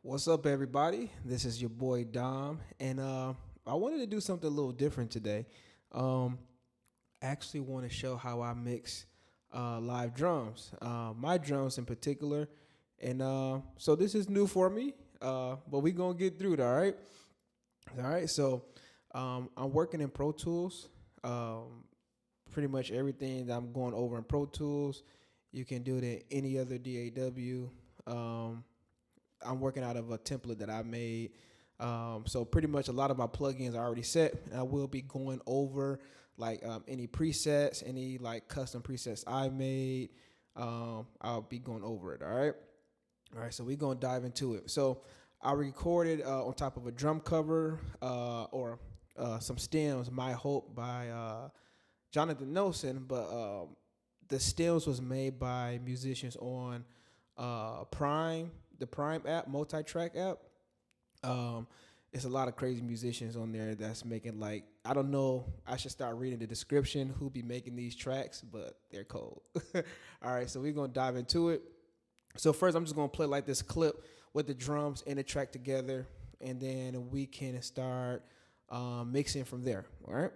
What's up, everybody? This is your boy Dom, and I wanted to do something a little different today. Um, Actually, want to show how I mix live drums, my drums in particular, and so this is new for me, but we gonna get through it. All right. So I'm working in Pro Tools. Pretty much everything that I'm going over in Pro Tools, you can do it in any other DAW. Um, I'm working out of a template that I made. So pretty much a lot of my plugins are already set. And I will be going over like any presets, any like custom presets I made. I'll be going over it. All right. All right. So we're going to dive into it. So I recorded on top of a drum cover or some stems, My Hope by Jonathan Nelson. But the stems was made by musicians on Prime, the Prime app, multi-track app. Um, it's a lot of crazy musicians on there that's making like I don't know. I should start reading the description who be making these tracks, but they're cold. All right, so we're gonna dive into it. So first, I'm just gonna play like this clip with the drums and the track together, and then we can start mixing from there. All right.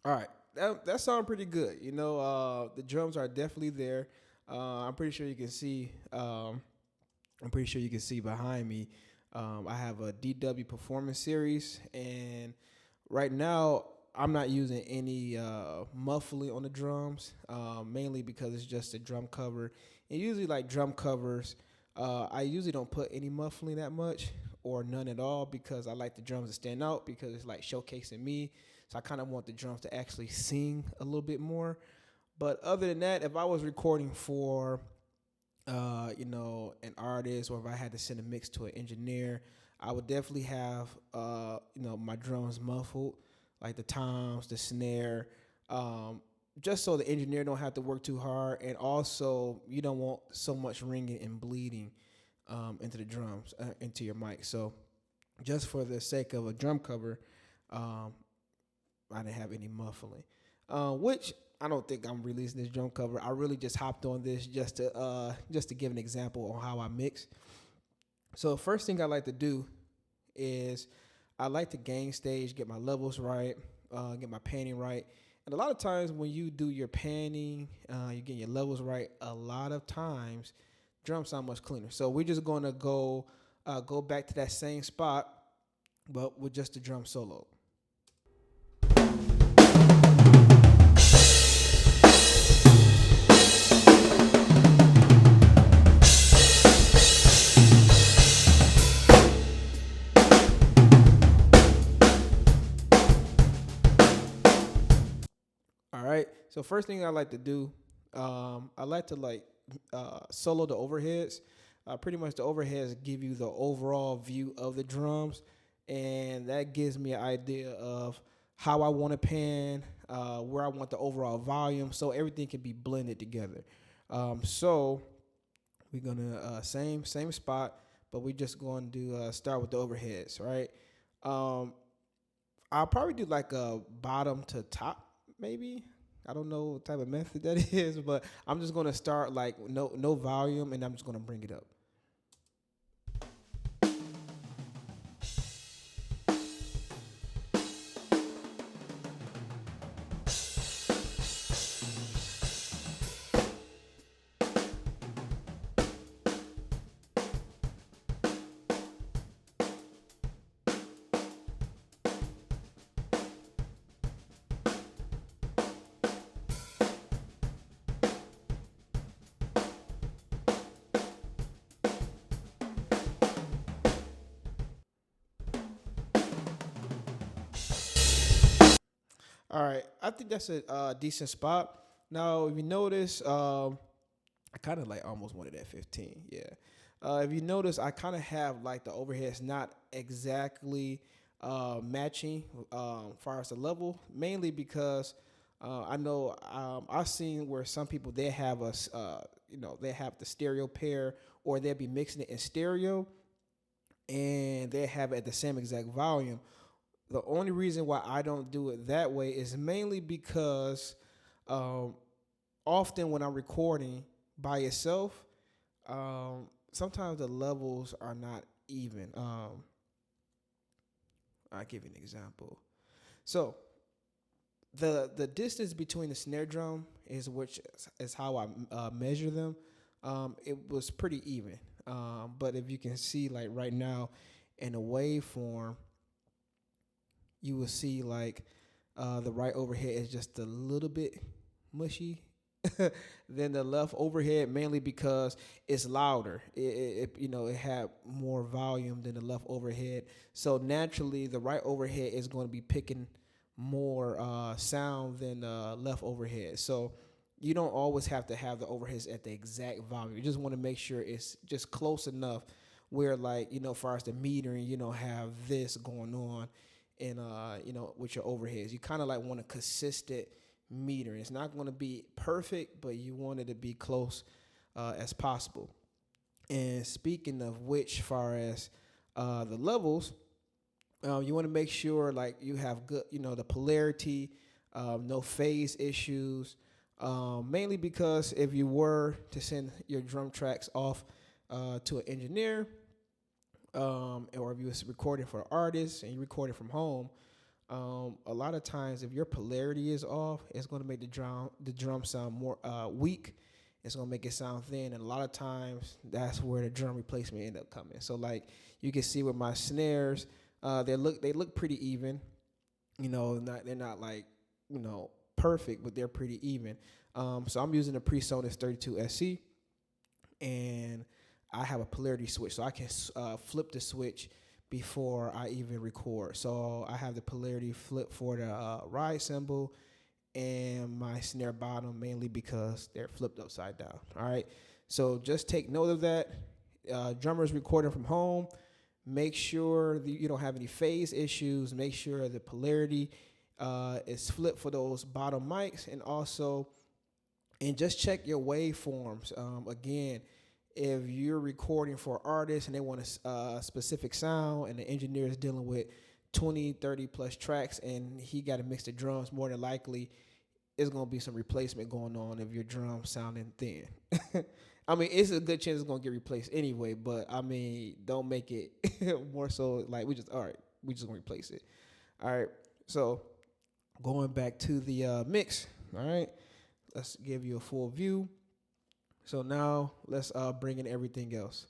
All right, that sounds pretty good. The drums are definitely there. I'm pretty sure you can see. I'm pretty sure you can see behind me. I have a DW Performance Series, and right now I'm not using any muffling on the drums, mainly because it's just a drum cover. And usually, like drum covers, I usually don't put any muffling that much or none at all because I like the drums to stand out because it's like showcasing me. So I kind of want the drums to actually sing a little bit more. But other than that, if I was recording for an artist, or if I had to send a mix to an engineer, I would definitely have, my drums muffled, like the toms, the snare, just so the engineer don't have to work too hard, and also you don't want so much ringing and bleeding into the drums, into your mic. So just for the sake of a drum cover, I didn't have any muffling, which I don't think I'm releasing this drum cover. I really just hopped on this just to give an example on how I mix. So first thing I like to do is I like to gain stage, get my levels right, get my panning right. And a lot of times when you do your panning, you get your levels right. A lot of times drums sound much cleaner. So we're just going to go back to that same spot, but with just the drum solo. All right. So first thing I like to do, I like to solo the overheads. Pretty much the overheads give you the overall view of the drums, and that gives me an idea of how I want to pan, where I want the overall volume, so everything can be blended together. So we're gonna same spot, but we're just going to start with the overheads, right? Um, I'll probably do like a bottom to top, maybe. I don't know what type of method that is, but I'm just gonna start like no volume, and I'm just gonna bring it up. All right, I think that's a decent spot. Now, if you notice, I kind of like almost wanted at 15. Yeah. If you notice, I kind of have like the overheads not exactly matching far as the level, mainly because I know I've seen where some people they have they have the stereo pair, or they'll be mixing it in stereo and they have it at the same exact volume. The only reason why I don't do it that way is mainly because um, often when I'm recording by itself, sometimes the levels are not even. I'll give you an example. So the distance between the snare drum is how I measure them. It was pretty even. But if you can see, like right now, in a waveform, you will see like the right overhead is just a little bit mushy than the left overhead, mainly because it's louder. It had more volume than the left overhead, so naturally the right overhead is going to be picking more sound than the left overhead. So you don't always have to have the overheads at the exact volume. You just want to make sure it's just close enough where, like, far as the metering, have this going on, and with your overheads, you kind of like want a consistent metering. It's not going to be perfect, but you want it to be close as possible. And speaking of which, far as the levels, you want to make sure like you have good, the polarity, no phase issues. Mainly because if you were to send your drum tracks off to an engineer, or if you was recording for an artist and you recording from home, a lot of times if your polarity is off, it's going to make the drum sound more weak. It's going to make it sound thin, and a lot of times that's where the drum replacement end up coming. So like you can see with my snares, they look pretty even. They're not like perfect, but they're pretty even. So I'm using a Presonus 32 SC, and I have a polarity switch, so I can flip the switch before I even record. So I have the polarity flip for the ride cymbal and my snare bottom, mainly because they're flipped upside down. All right, so just take note of that. Drummers recording from home, make sure that you don't have any phase issues. Make sure the polarity is flipped for those bottom mics, and just check your waveforms. Again, if you're recording for artists and they want a specific sound, and the engineer is dealing with 20, 30 plus tracks, and he got to mix the drums, more than likely it's going to be some replacement going on if your drum sounding thin. I mean, it's a good chance it's going to get replaced anyway, but I mean, don't make it more so like we just going to replace it. All right, so going back to the mix, all right, let's give you a full view. So now let's bring in everything else.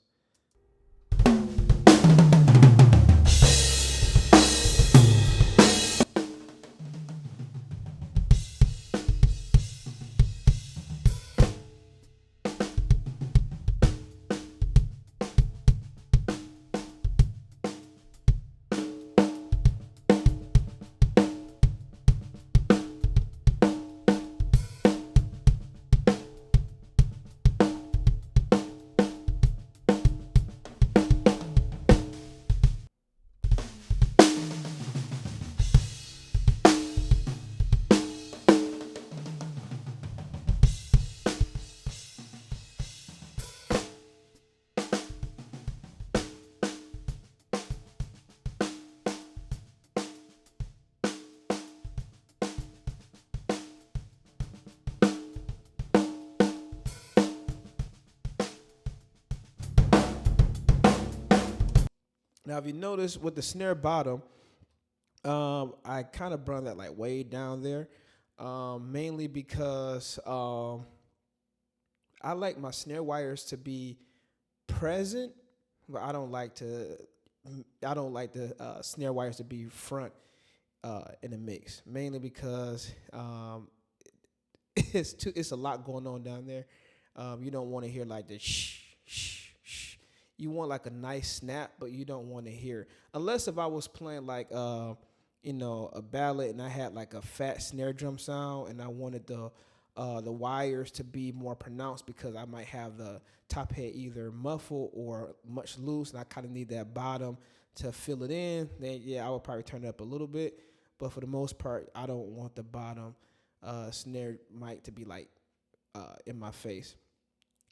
Now, if you notice with the snare bottom, I kind of brought that like way down there, mainly because I like my snare wires to be present, but I don't like the snare wires to be front in the mix, mainly because it's a lot going on down there. You don't want to hear like the shh shh shh. You want like a nice snap, but you don't want to hear, unless if I was playing like a ballad and I had like a fat snare drum sound and I wanted the wires to be more pronounced because I might have the top head either muffled or much loose, and I kind of need that bottom to fill it in, then yeah, I would probably turn it up a little bit. But for the most part, I don't want the bottom snare mic to be like in my face.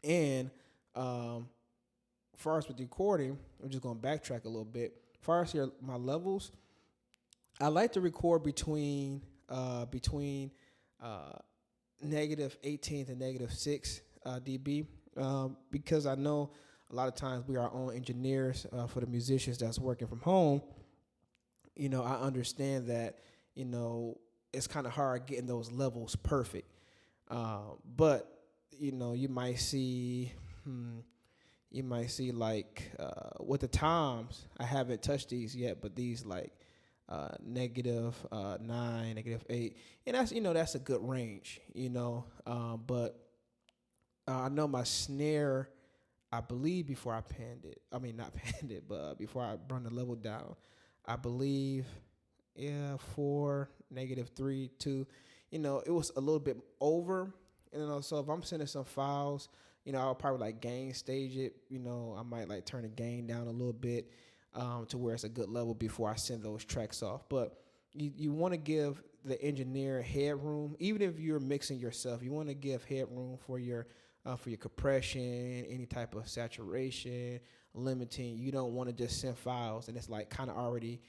And far as with the recording, I'm just going to backtrack a little bit. Far as here, my levels, I like to record between negative 18 to negative 6 dB because I know a lot of times we are our own engineers for the musicians that's working from home. I understand that, it's kind of hard getting those levels perfect. But, you might see like with the toms, I haven't touched these yet, but these like negative 9, negative 8, and that's a good range, but I know my snare, I believe before I panned it, I mean not panned it, but before I brought the level down, I believe 4, negative 3, 2, it was a little bit over, so if I'm sending some files, I'll probably like gain stage it, I might like turn the gain down a little bit to where it's a good level before I send those tracks off. But you want to give the engineer headroom, even if you're mixing yourself. You want to give headroom for your compression, any type of saturation, limiting. You don't want to just send files and it's like kind of already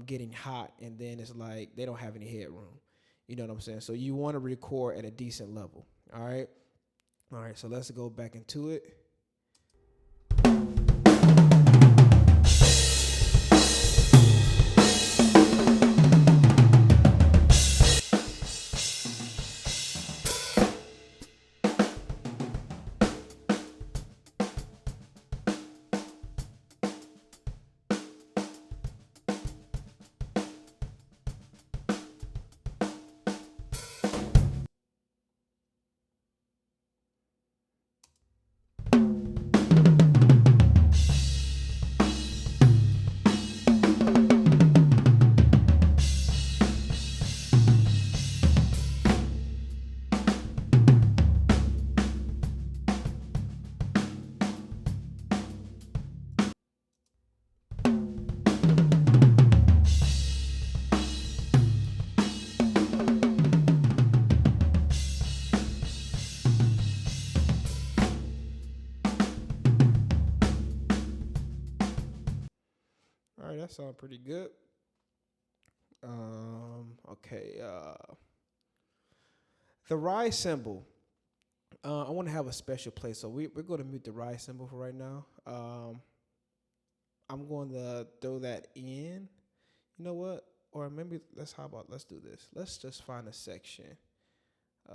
getting hot, and then it's like they don't have any headroom. You know what I'm saying? So you want to record at a decent level. All right. So let's go back into it. All right, that sounds pretty good. Okay. The rise cymbal. I want to have a special place, so we're going to mute the rise cymbal for right now. I'm going to throw that in. You know what? Or maybe let's do this. Let's just find a section. I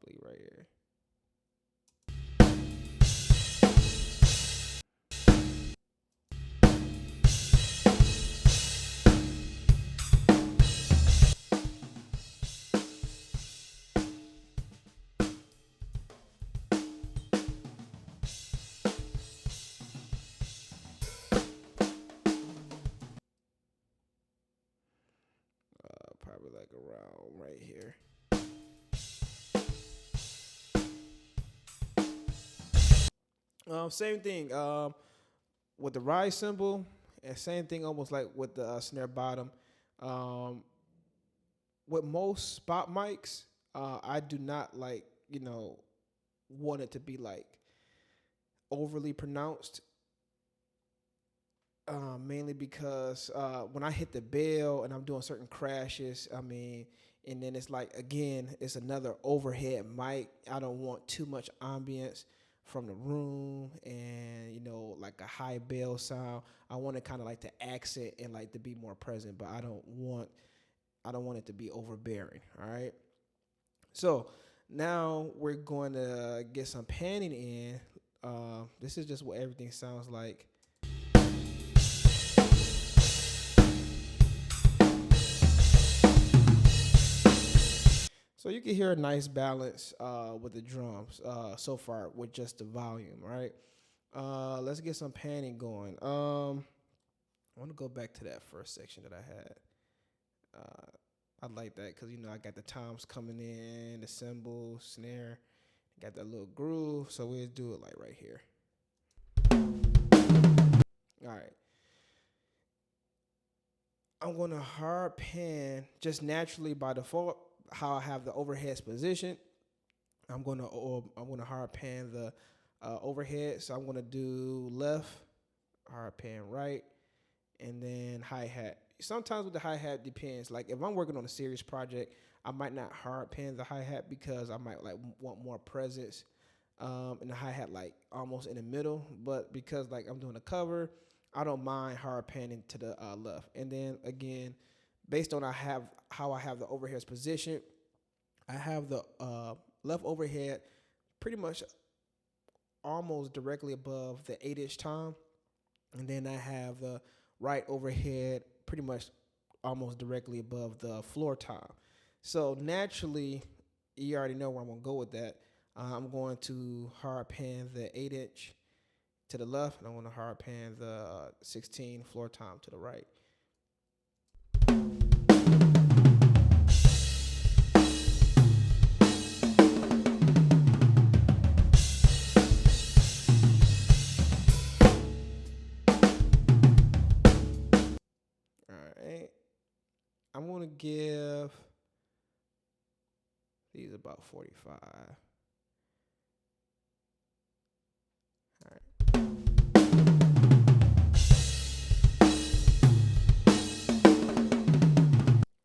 believe right here. Probably like around right here. Same thing with the rise cymbal, and same thing almost like with the snare bottom. With most spot mics, I do not like, want it to be like overly pronounced. Mainly because when I hit the bell and I'm doing certain crashes, and then it's like, again, it's another overhead mic. I don't want too much ambience from the room and, like a high bell sound. I want it kind of like to accent and like to be more present, but I don't want it to be overbearing. All right. So now we're going to get some panning in. This is just what everything sounds like. So you can hear a nice balance with the drums so far with just the volume, right? Let's get some panning going. I want to go back to that first section that I had. I like that because, I got the toms coming in, the cymbal, snare, got that little groove. So we'll do it like right here. All right. I'm going to hard pan just naturally by default how I have the overheads positioned. I'm going to hard pan the overhead. So I'm going to do left, hard pan right, and then hi-hat. Sometimes with the hi-hat depends. Like if I'm working on a serious project, I might not hard pan the hi-hat because I might like want more presence in the hi-hat like almost in the middle. But because like I'm doing a cover, I don't mind hard panning to the left. And then again, based on how I have the overheads positioned, I have the left overhead pretty much almost directly above the 8-inch tom. And then I have the right overhead pretty much almost directly above the floor tom. So naturally, you already know where I'm going to go with that. I'm going to hard pan the 8-inch to the left, and I'm going to hard pan the 16 floor tom to the right. I'm going to give these about 45. All right.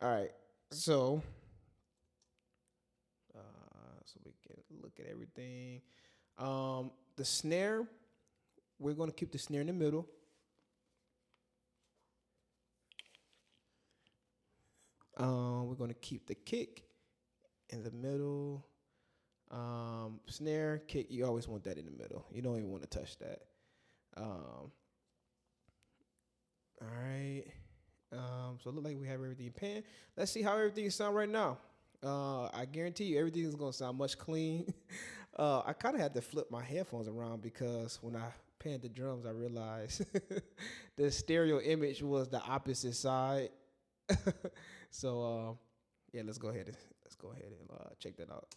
All right. So we can look at everything. The snare, we're going to keep the snare in the middle. We're going to keep the kick in the middle. Snare, kick, you always want that in the middle. You don't even want to touch that. All right. So it looks like we have everything pan. Let's see how everything sounds right now. I guarantee you everything is going to sound much clean. I kind of had to flip my headphones around because when I panned the drums, I realized the stereo image was the opposite side. So yeah, let's go ahead and check that out.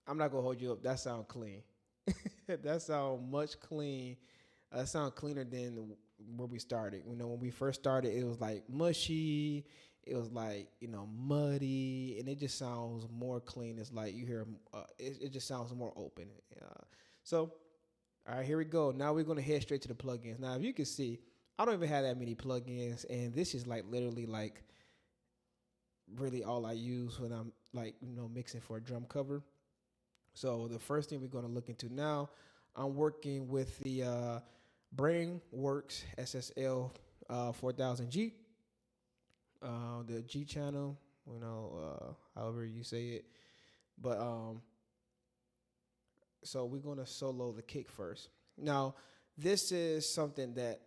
I'm not gonna hold you up. That sound clean. That sound much clean. Sound cleaner than where we started. When we first started, it was like mushy. It was like muddy, and it just sounds more clean. It's like you hear. It just sounds more open. So, all right, here we go. Now we're gonna head straight to the plugins. Now, if you can see, I don't even have that many plugins, and this is like literally like really all I use when I'm like mixing for a drum cover. So the first thing we're going to look into now, I'm working with the Brainworks SSL 4000G, the G channel, however you say it. But so we're going to solo the kick first. Now, this is something that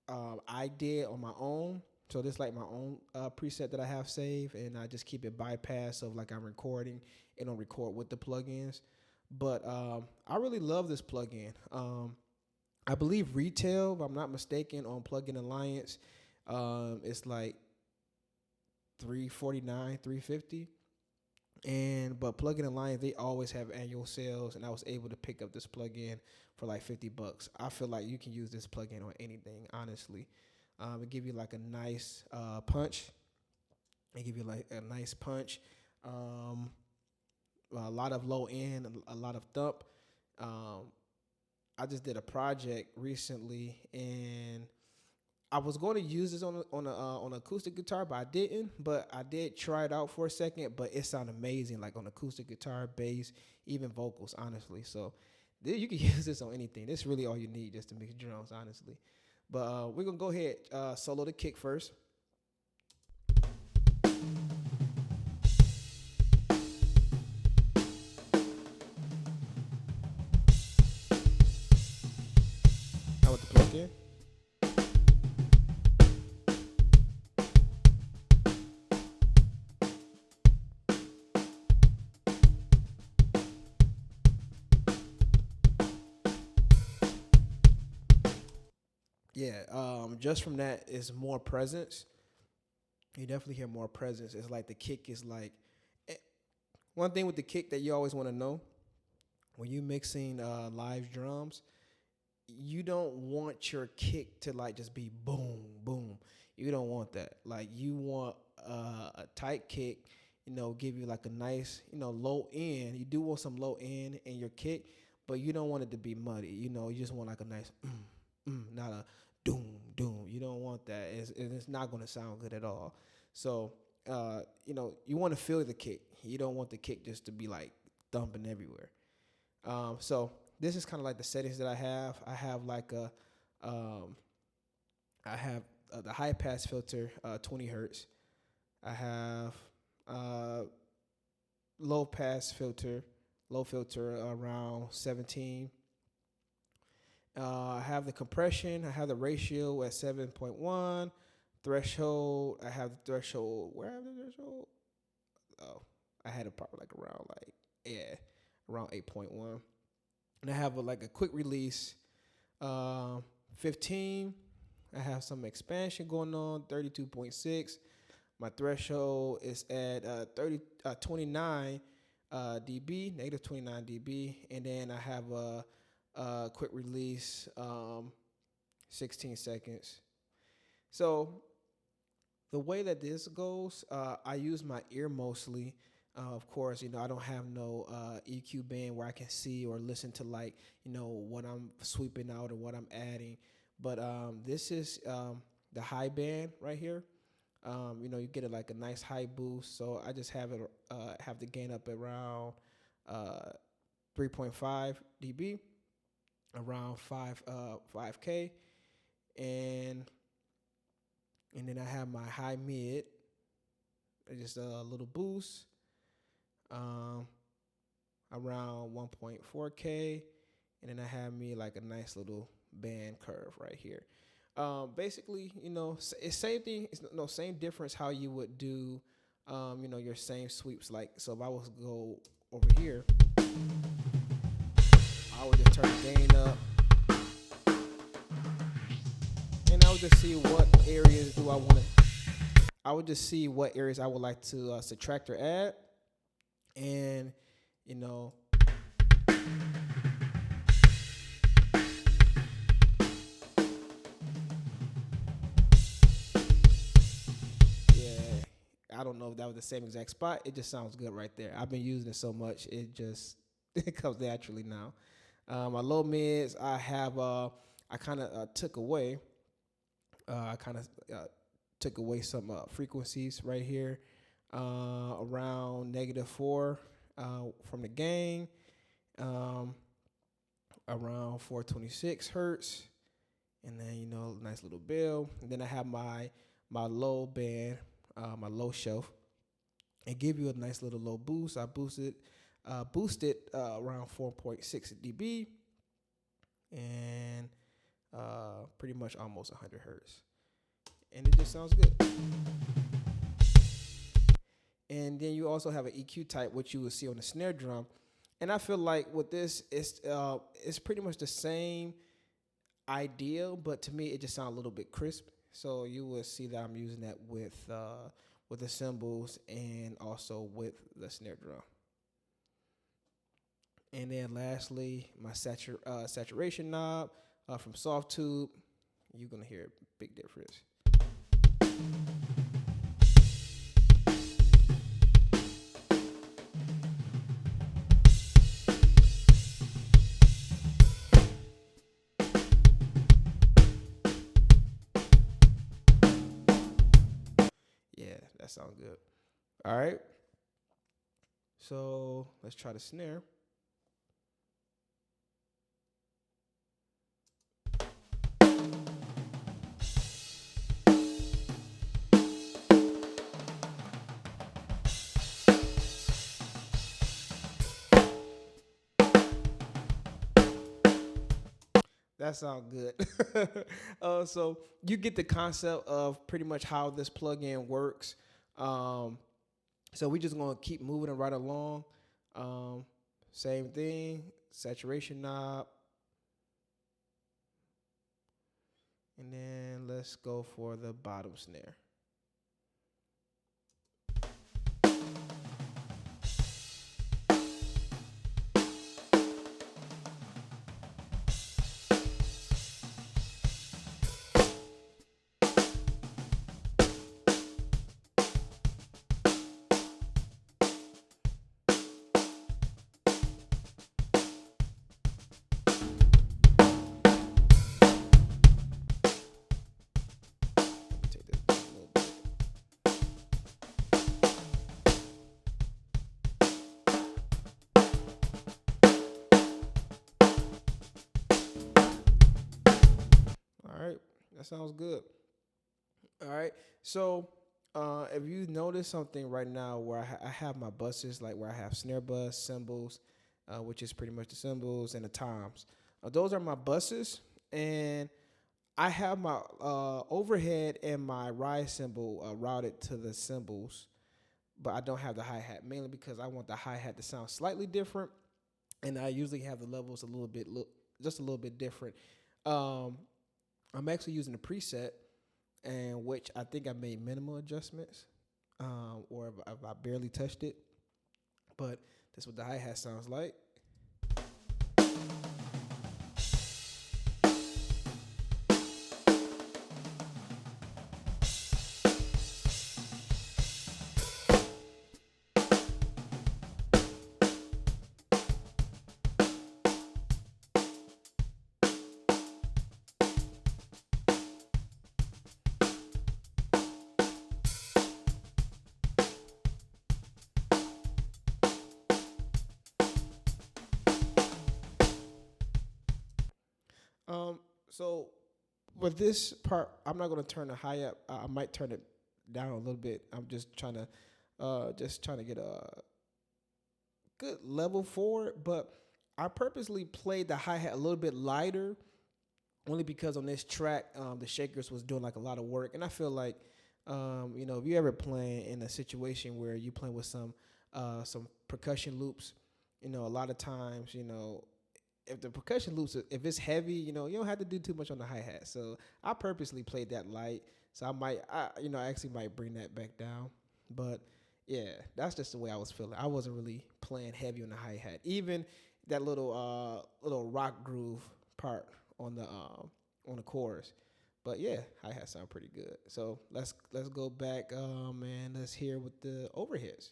I did on my own. So this is like my own preset that I have saved, and I just keep it bypass of like I'm recording. It don't record with the plugins. But I really love this plugin. I believe retail, if I'm not mistaken, on Plugin Alliance, it's like $349, $350. But Plugin Alliance, they always have annual sales, and I was able to pick up this plugin for like $50. I feel like you can use this plugin on anything, honestly. It give you like a nice punch. It give you like a nice punch. A lot of low end, a lot of thump. I just did a project recently, and I was going to use this on acoustic guitar, but I didn't. But I did try it out for a second, but it sounded amazing, like on acoustic guitar, bass, even vocals, honestly. So you can use this on anything. This is really all you need just to mix drums, honestly. But we're gonna go ahead solo the kick first. again. Yeah, just from that is more presence. You definitely hear more presence. It's like the kick is like eh, one thing with the kick that you always want to know when you mixing live drums. You don't want your kick to like just be boom, boom. You don't want that. Like you want a tight kick. Give you like a nice, low end. You do want some low end in your kick, but you don't want it to be muddy. You just want like a nice, not a doom, doom. You don't want that. It's not going to sound good at all. So, you want to feel the kick. You don't want the kick just to be like thumping everywhere. So this is kind of like the settings that I have. I have like I have the high pass filter, 20 hertz. I have low pass filter, low filter around 17. I have the compression. I have the ratio at 7.1. Threshold. I have the threshold. Where I have the threshold? Oh, I had it probably like around around 8.1. And I have like a quick release, 15. I have some expansion going on, 32.6. My threshold is at 29 dB, negative 29 dB. And then I have a quick release, 16 seconds. So the way that this goes, I use my ear mostly. Of course, I don't have no EQ band where I can see or listen to like, what I'm sweeping out or what I'm adding. But this is the high band right here. You get like a nice high boost. So I just have the gain up around 3.5 dB, around 5K, and then I have my high mid, just a little boost. Around 1.4K, and then I have me like a nice little band curve right here. Basically, it's same thing. It's no same difference how you would do, your same sweeps. Like, so if I was to go over here, I would just turn the gain up, and I would just see what areas do I want to. I would just see what areas I would like to subtract or add. And, yeah, I don't know if that was the same exact spot. It just sounds good right there. I've been using it so much. It just, it comes naturally now. My low mids, I have, I kind of took away. I kind of took away some frequencies right here, around -4 from the gain, around 426 hertz, and then nice little bill. And then I have my low band, my low shelf, and give you a nice little low boost. I boosted around 4.6 dB, and pretty much almost 100 hertz, and it just sounds good. And then you also have an EQ type, which you will see on the snare drum. And I feel like with this, it's pretty much the same idea, but to me, it just sounds a little bit crisp. So you will see that I'm using that with the cymbals and also with the snare drum. And then lastly, my saturation knob from Soft Tube. You're gonna hear a big difference. Yeah, that sounds good. All right. So let's try the snare. That sounds good. So you get the concept of pretty much how this plugin works. So we just gonna keep moving it right along. Same thing, saturation knob. And then let's go for the bottom snare. Take this down a little bit. All right, that sounds good. All right, so if you notice something right now where I have my buses, like where I have snare bus, cymbals, which is pretty much the cymbals and the toms. Those are my buses, and I have my overhead and my rise cymbal routed to the cymbals, but I don't have the hi-hat, mainly because I want the hi-hat to sound slightly different, and I usually have the levels a little bit, just a little bit different. I'm actually using a preset, and which I think I made minimal adjustments, or if I barely touched it, but that's what the hi-hat sounds like. So with this part, I'm not going to turn the high up. I might turn it down a little bit. I'm just trying to get a good level for it. But I purposely played the hi-hat a little bit lighter, only because on this track, the shakers was doing like a lot of work, and I feel like, if you ever playing in a situation where you playing with some percussion loops, a lot of times, if the percussion loops, if it's heavy, you don't have to do too much on the hi-hat. So I purposely played that light. So I actually might bring that back down. But yeah, that's just the way I was feeling. I wasn't really playing heavy on the hi-hat. Even that little rock groove part on the chorus. But yeah, hi-hat sound pretty good. So let's go back and let's hear with the overheads.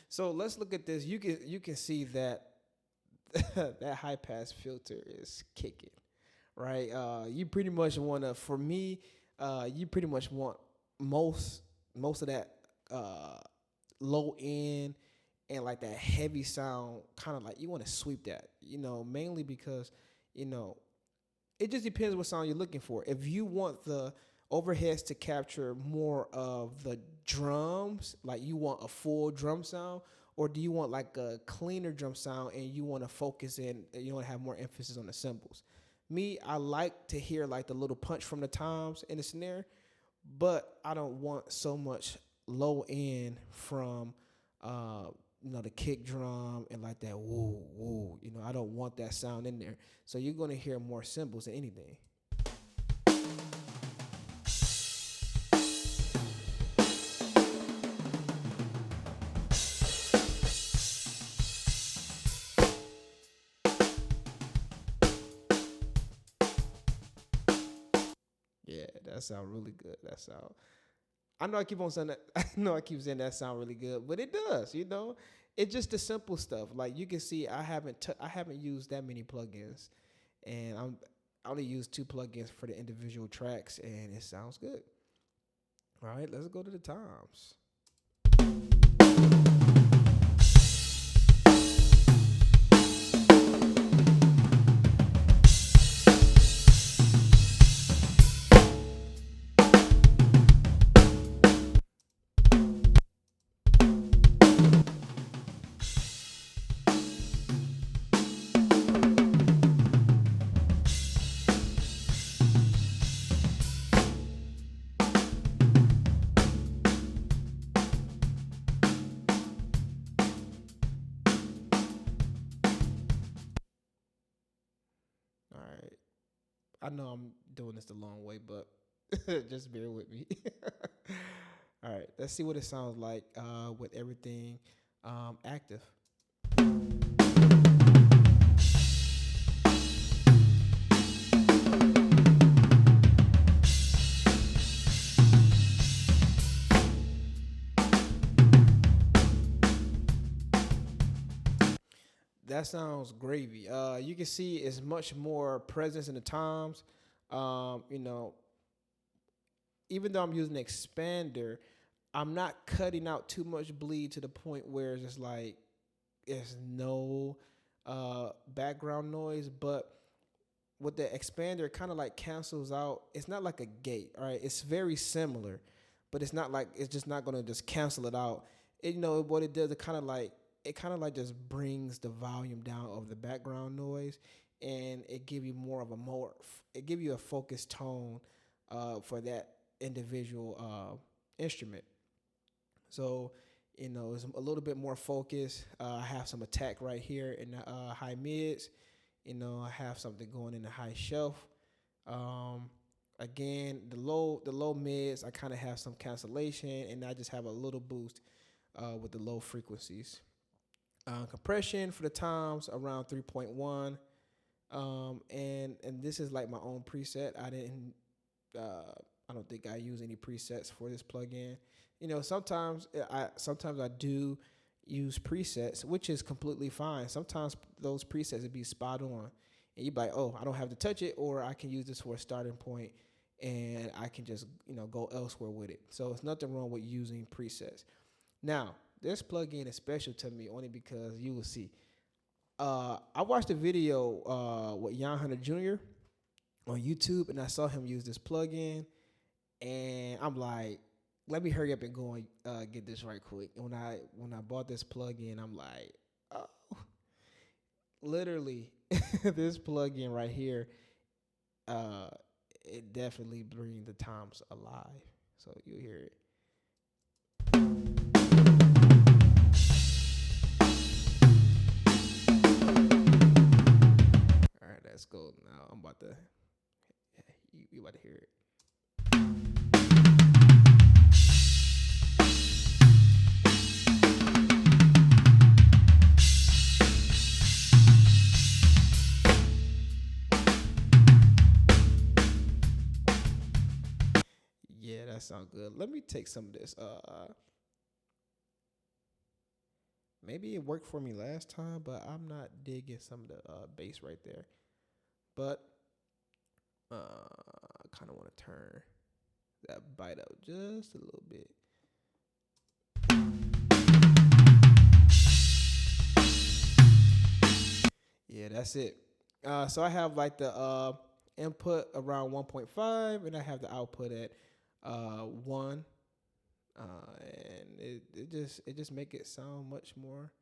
So let's look at this. You can see that that high pass filter is kicking, right? You pretty much want to, for me, you pretty much want most of that low end and like that heavy sound, kind of like you want to sweep that, mainly because, it just depends what sound you're looking for. If you want the overheads to capture more of the drums, like you want a full drum sound, or do you want like a cleaner drum sound and you want to focus in, you want to have more emphasis on the cymbals? Me, I like to hear like the little punch from the toms and the snare, but I don't want so much low end from the kick drum and like that woo woo. I don't want that sound in there. So you're gonna hear more cymbals than anything. Yeah, that sound really good. That sound. I know I keep on saying that. I know I keep saying that sound really good, but it does. It's just the simple stuff. Like you can see, I haven't used that many plugins, and I only use 2 plugins for the individual tracks, and it sounds good. All right, let's go to the toms. I know I'm doing this the long way, but just bear with me. All right, let's see what it sounds like with everything active. That sounds gravy. You can see it's much more presence in the toms. You know, even though I'm using an expander, I'm not cutting out too much bleed to the point where it's just like there's no background noise. But with the expander, it kind of like cancels out. It's not like a gate, all right? It's very similar, but it's not like it's just not gonna just cancel it out. It, you know what it does? It kind of like just brings the volume down of the background noise, and it give you more of a it give you a focused tone for that individual instrument. So, you know, it's a little bit more focused. I have some attack right here in the high mids. You know, I have something going in the high shelf. Um, Again, the low mids, I kind of have some cancellation, and I just have a little boost with the low frequencies. Compression for the toms around 3.1. And this is like my own preset. I don't think I use any presets for this plugin. You know, sometimes I do use presets, which is completely fine. Sometimes those presets would be spot on, and you'd be like, oh, I don't have to touch it, or I can use this for a starting point, and I can just go elsewhere with it. So it's nothing wrong with using presets. Now, this plugin is special to me only because you will see. I watched a video with Jan Hunter Jr. on YouTube, and I saw him use this plugin, and I'm like, let me hurry up and go and get this right quick. And when I bought this plugin, I'm like, oh, literally, this plugin right here, it definitely brings the toms alive. So you hear it. All right, let's go now. I'm about to, you about to hear it. Yeah, that sounds good. Let me take some of this. Maybe it worked for me last time, but I'm not digging some of the bass right there. But I kind of want to turn that bite up just a little bit. Yeah, that's it. So I have like the input around 1.5, and I have the output at 1. And it just make it sound much more.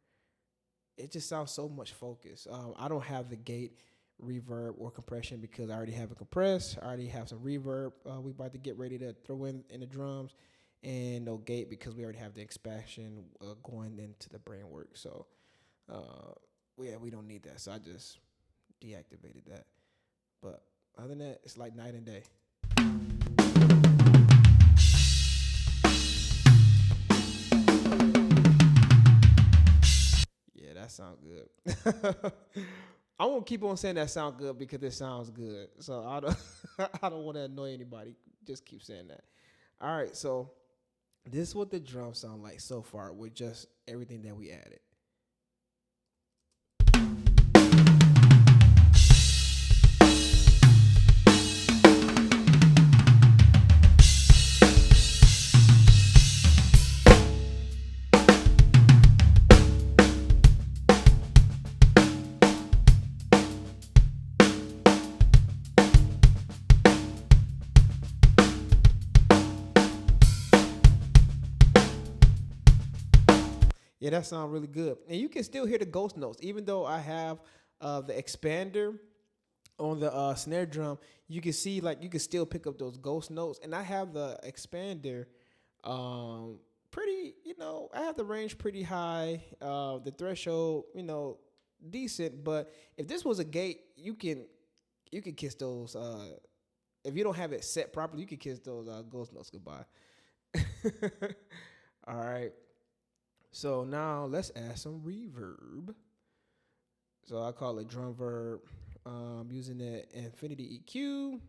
It just sounds so much focused. I don't have the gate, reverb, or compression because I already have it compressed. I already have some reverb. We about to get ready to throw in the drums, and no gate because we already have the expansion going into the brain work. So we don't need that. So I just deactivated that. But other than that, it's like night and day. Yeah, that sounds good. I won't keep on saying that sound good because it sounds good. So I don't I don't want to annoy anybody. Just keep saying that. All right, so this is what the drums sound like so far with just everything that we added. Yeah, that sounds really good. And you can still hear the ghost notes. Even though I have the expander on the snare drum, you can see, like, you can still pick up those ghost notes. And I have the expander pretty, I have the range pretty high, the threshold, decent. But if this was a gate, you can kiss those. If you don't have it set properly, you can kiss those ghost notes goodbye. All right. So now let's add some reverb. So I call it drum verb. Using the Infinity EQ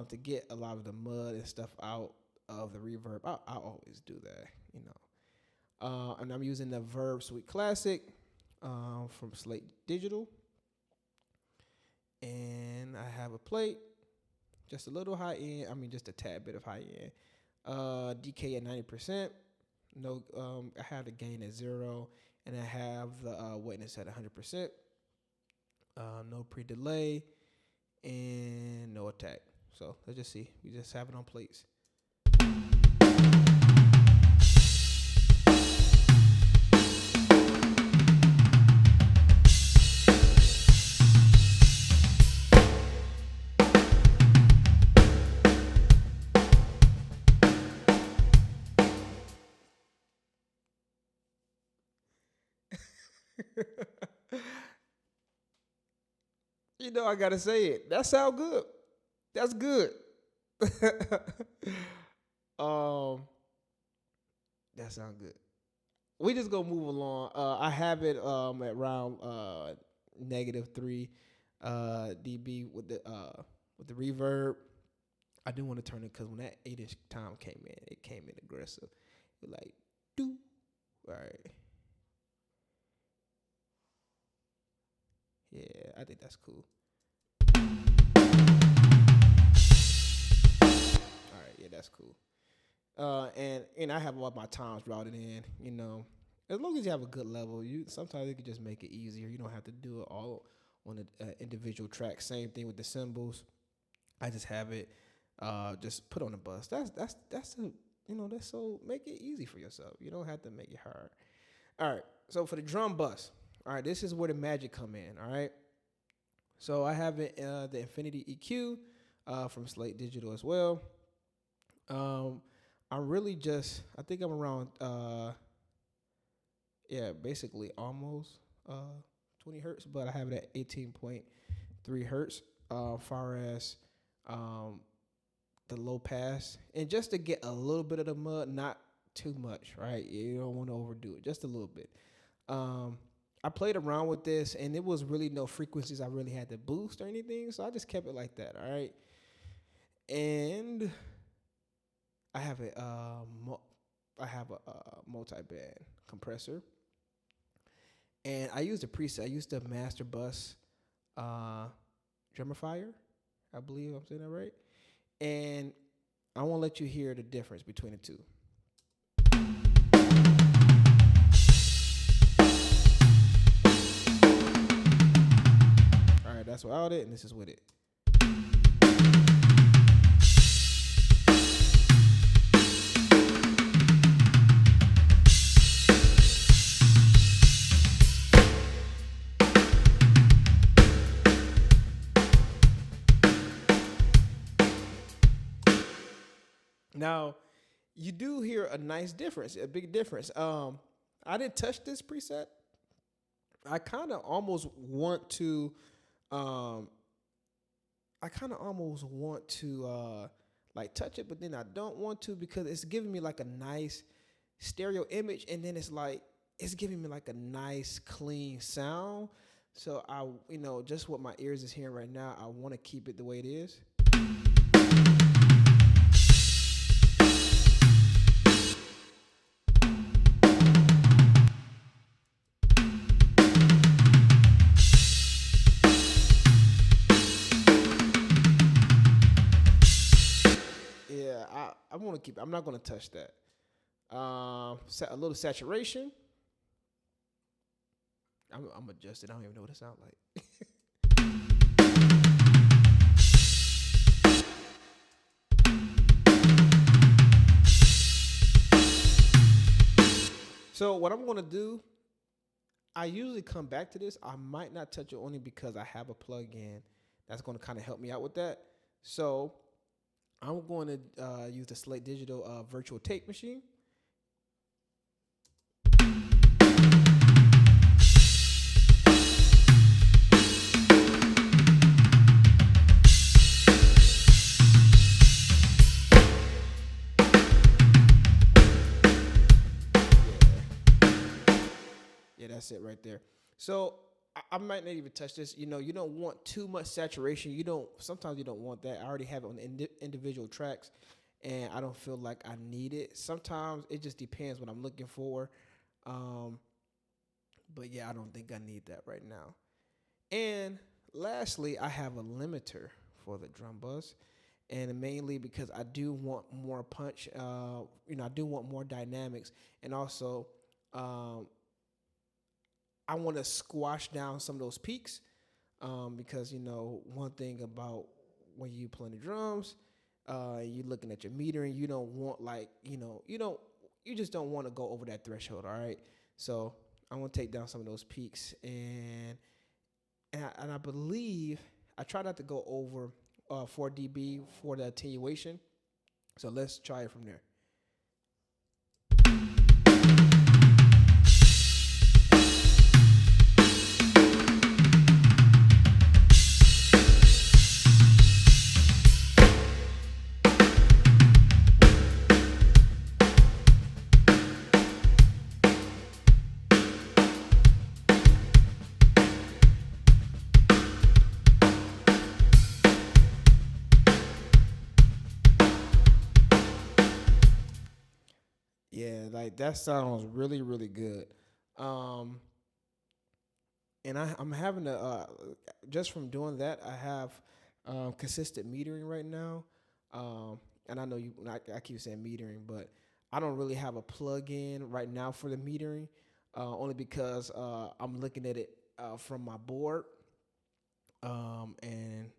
to get a lot of the mud and stuff out of the reverb. I always do that, you know. And I'm using the Verb Suite Classic from Slate Digital. And I have a plate, just a little high end. I mean, just a tad bit of high end. DK at 90%. No, I have the gain at 0, and I have the wetness at 100%. No pre-delay, and no attack. So let's just see. We just have it on plates. You know, I gotta say it. That sound good. That's good. That sound good. We just gonna move along. I have it at around -3 dB with the reverb. I do want to turn it because when that 8-inch tom came in, it came in aggressive. It like do. All right. Yeah, I think that's cool. All right, yeah, that's cool. And I have all my toms routed in. You know, as long as you have a good level, sometimes you can just make it easier. You don't have to do it all on the individual track. Same thing with the cymbals. I just have it just put on the bus. That's so make it easy for yourself. You don't have to make it hard. All right, so for the drum bus. All right, this is where the magic come in, all right? So I have it, the Infinity EQ from Slate Digital as well. I'm really I think I'm around, basically almost 20 hertz, but I have it at 18.3 hertz far as the low pass. And just to get a little bit of the mud, not too much, right? You don't want to overdo it, just a little bit. I played around with this, and it was really no frequencies I really had to boost or anything, so I just kept it like that, all right? And I have a multi-band compressor, and I used a preset. I used the Master Bus Drummifier, I believe I'm saying that right, and I won't let you hear the difference between the two. That's without it, and this is with it. Now, you do hear a nice difference, a big difference. I didn't touch this preset. I kind of almost want to like touch it, but then I don't want to because it's giving me like a nice stereo image, and then it's giving me like a nice clean sound. So just what my ears is hearing right now, I want to keep it the way it is. I want to keep it. I'm not going to touch that. A little saturation. I'm adjusted. I don't even know what it sounds like. So what I'm going to do, I usually come back to this. I might not touch it only because I have a plug-in that's going to kind of help me out with that. So I'm going to use the Slate Digital virtual tape machine. that's it right there. So I might not even touch this. You know, you don't want too much saturation. Sometimes you don't want that. I already have it on individual tracks, and I don't feel like I need it. Sometimes it just depends what I'm looking for. But yeah, I don't think I need that right now. And lastly, I have a limiter for the drum bus, and mainly because I do want more punch. I do want more dynamics, and also I want to squash down some of those peaks, because one thing about when you playing the drums, you're looking at your metering. You don't want you just don't want to go over that threshold. All right, so I want to take down some of those peaks, and I believe I try not to go over 4 dB for the attenuation. So let's try it from there. Yeah, like that sounds really, really good. Um, and I'm having just from doing that, I have consistent metering right now. And I know I keep saying metering, but I don't really have a plug-in right now for the metering, only because I'm looking at it from my board. And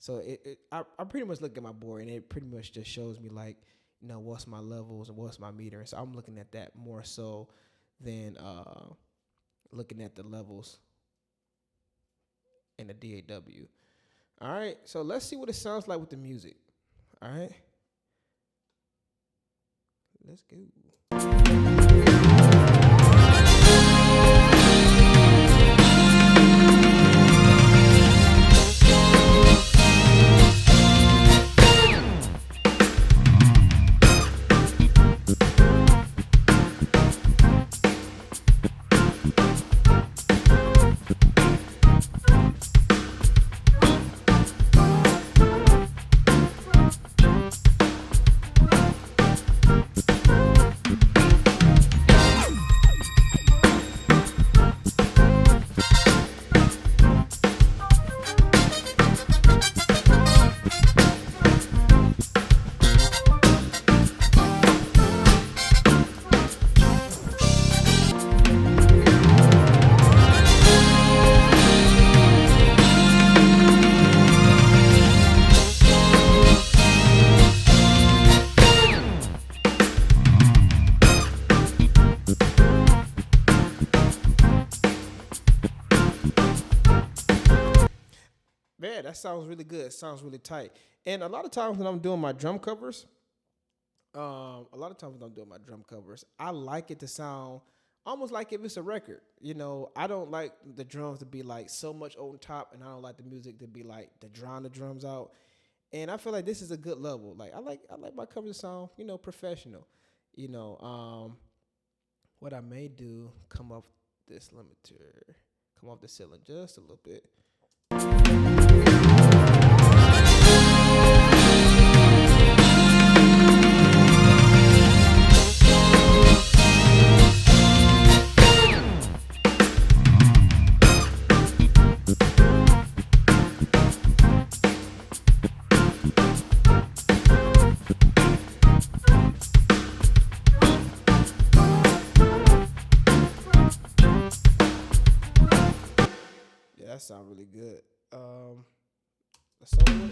so I pretty much look at my board, and it pretty much just shows me like, what's my levels and what's my meter. And so I'm looking at that more so than looking at the levels in the DAW. All right, so let's see what it sounds like with the music. All right, let's go. Man, that sounds really good. It sounds really tight. And a lot of times when I'm doing my drum covers, I like it to sound almost like if it's a record. I don't like the drums to be like so much on top, and I don't like the music to be like to drown the drums out. And I feel like this is a good level. Like I like my covers to sound, professional. What I may do, come off this limiter, come off the ceiling just a little bit. That sounds really good. A solo.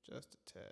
Just a tad.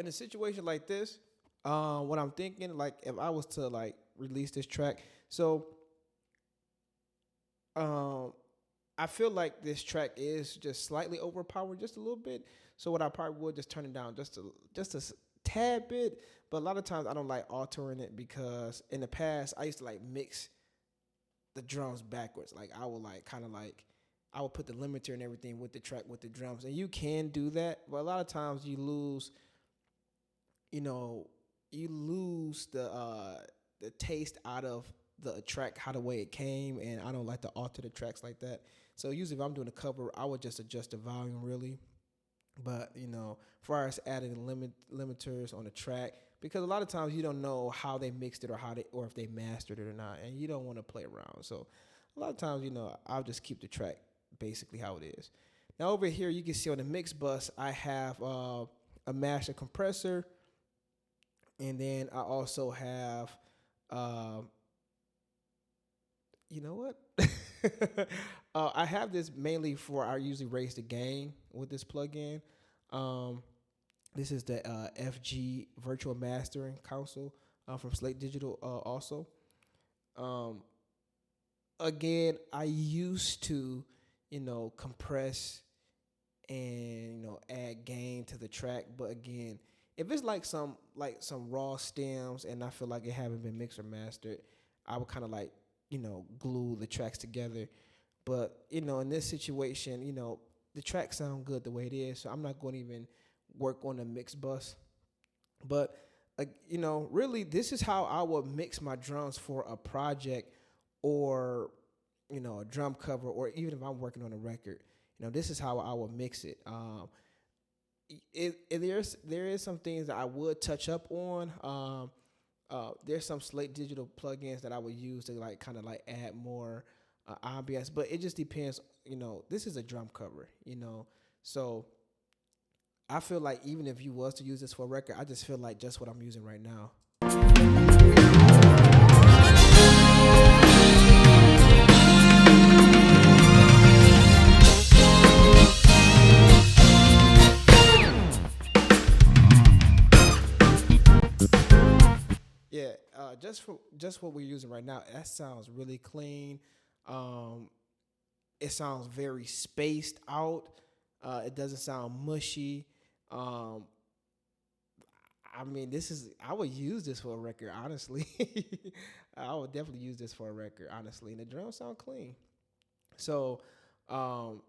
in a situation like this, what I'm thinking, like if I was to like release this track, so um, I feel like this track is just slightly overpowered, just a little bit. So what I probably would just turn it down just a tad bit. But a lot of times I don't like altering it because in the past I used to like mix the drums backwards. Like I would like kind of like I would put the limiter and everything with the track with the drums, and you can do that, but a lot of times you lose, you know, you lose the taste out of the track how the way it came, and I don't like to alter the tracks like that. So usually if I'm doing a cover, I would just adjust the volume really. But as far as adding limiters on the track, because a lot of times you don't know how they mixed it or if they mastered it or not, and you don't want to play around. So a lot of times, I'll just keep the track basically how it is. Now over here, you can see on the mix bus, I have a master compressor, and then I also have, you know what? I have this mainly for I usually raise the gain with this plugin. Um, this is the FG Virtual Mastering Console from Slate Digital also. Um, Again, I used to, compress and add gain to the track, but again, if it's like some raw stems and I feel like it haven't been mixed or mastered, I would kind of like glue the tracks together. But in this situation, the tracks sound good the way it is, so I'm not going to even work on the mix bus. But really, this is how I would mix my drums for a project or a drum cover, or even if I'm working on a record. This is how I would mix it. There is some things that I would touch up on. There's some Slate Digital plugins that I would use to like kind of like add more ambience, but it just depends. This is a drum cover. So I feel like even if you was to use this for a record, I just feel like just what I'm using right now. Yeah, just what we're using right now, that sounds really clean. It sounds very spaced out. It doesn't sound mushy. Um, I mean, I would use this for a record, honestly. I would definitely use this for a record, honestly. And the drums sound clean. So, um,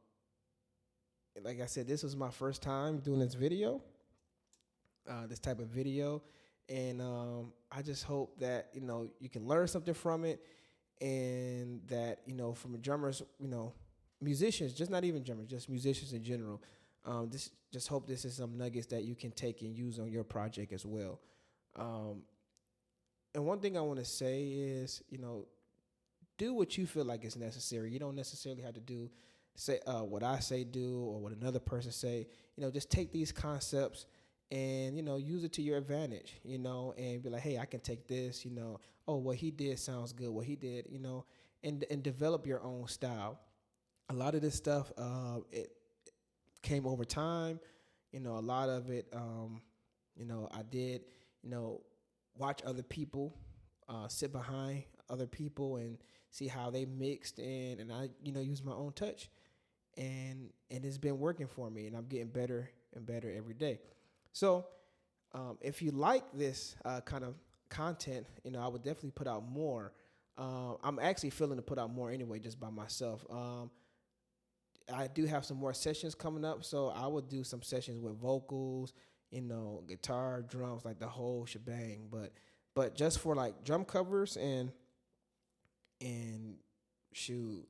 like I said, this was my first time doing this type of video. And I just hope that, you can learn something from it, and that, from drummers, musicians, just not even drummers, just musicians in general. Just hope this is some nuggets that you can take and use on your project as well. And one thing I want to say is, do what you feel like is necessary. You don't necessarily have to say what I say do or what another person say. Just take these concepts and use it to your advantage. And be like, hey, I can take this. Oh, what he did sounds good. What he did, and develop your own style. A lot of this stuff, it came over time. A lot of it, I did, watch other people, sit behind other people and see how they mixed, and I, use my own touch, and it's been working for me, and I'm getting better and better every day. So, if you like this kind of content, I would definitely put out more. I'm actually feeling to put out more anyway, just by myself. I do have some more sessions coming up, so I would do some sessions with vocals, guitar, drums, like the whole shebang. But just for like drum covers and shoot,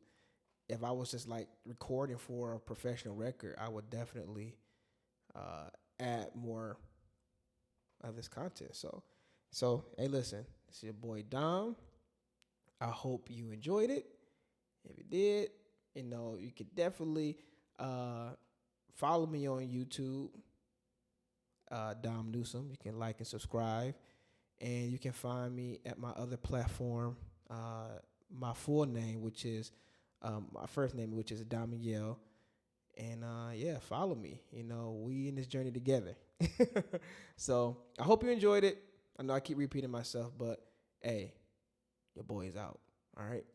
if I was just like recording for a professional record, I would definitely add more of this content. So hey, listen, it's your boy Dom. I hope you enjoyed it. If you did, you could definitely follow me on YouTube, Dom Newsom. You can like and subscribe, and you can find me at my other platform, my full name, which is my first name, which is Damiel, And yeah, follow me. You know, we in this journey together. So I hope you enjoyed it. I know I keep repeating myself, but hey, your boy is out. All right.